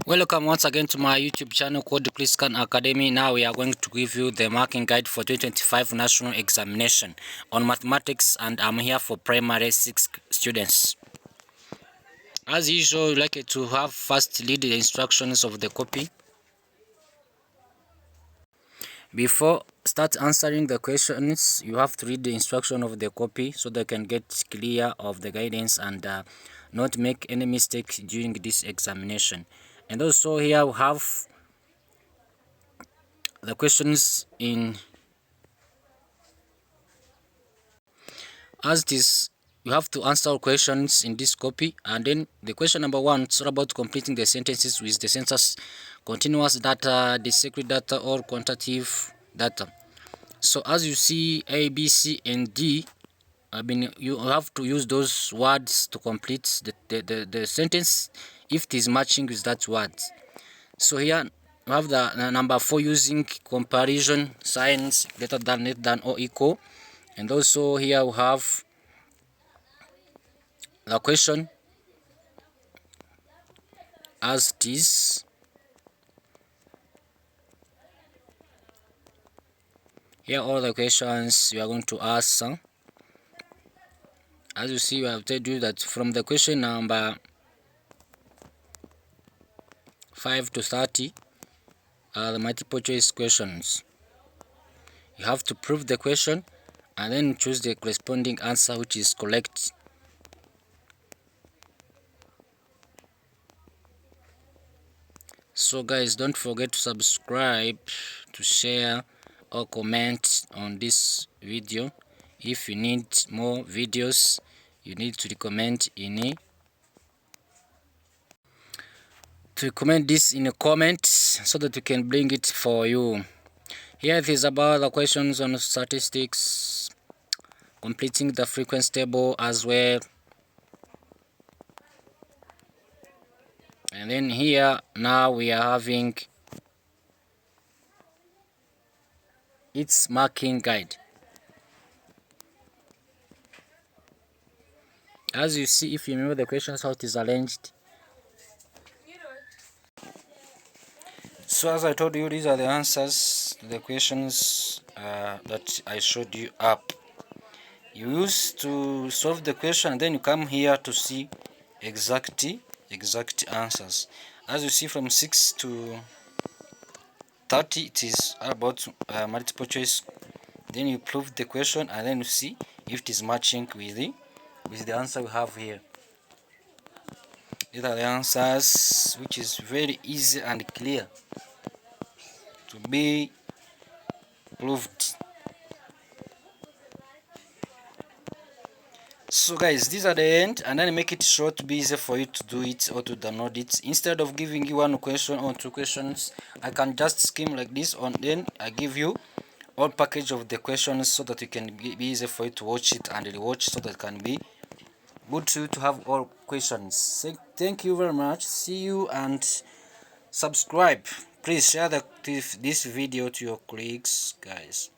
Welcome once again to my YouTube channel called Scan Academy. Now we are going to give you the marking guide for 2025 national examination on mathematics, and I'm here for primary 6 students. As usual, you like to have first read the instructions of the copy before start answering the questions. You have to read the instruction of the copy so they can get clear of the guidance and not make any mistakes during this examination. And also here we have the questions in as it is. You have to answer questions in this copy, and then the question number 1 is all about completing the sentences with the census, continuous data, discrete data, or quantitative data. So as you see, A, B, C, and D, you have to use those words to complete the sentence if it is matching with that word. So here you have the number 4, using comparison signs, greater than, less than, or equal. And also here we have the question as it is. Here are all the questions you are going to answer. As you see, I have told you that from the question number 5 to 30 are the multiple choice questions. You have to prove the question and then choose the corresponding answer which is correct. So guys, don't forget to subscribe, to share, or comment on this video. If you need more videos, you need to recommend this in a comment so that we can bring it for you. Here it is about the questions on statistics, completing the frequency table as well. And then here now we are having its marking guide. As you see, if you remember the questions, how it is arranged. So as I told you, these are the answers to the questions that I showed you up. You used to solve the question and then you come here to see exact answers. As you see, from 6 to 30 it is about multiple choice. Then you prove the question and then you see if it is matching with the answer we have here. These are the answers, which is very easy and clear to be proved. So guys, these are the end, and then make it short to be easy for you to do it or to download it. Instead of giving you one question or two questions, I can just skim like this, and then I give you all package of the questions so that it can be easy for you to watch it and rewatch, so that it can be good to you to have all questions. Thank you very much. See you, and subscribe. Please share this video to your colleagues, guys.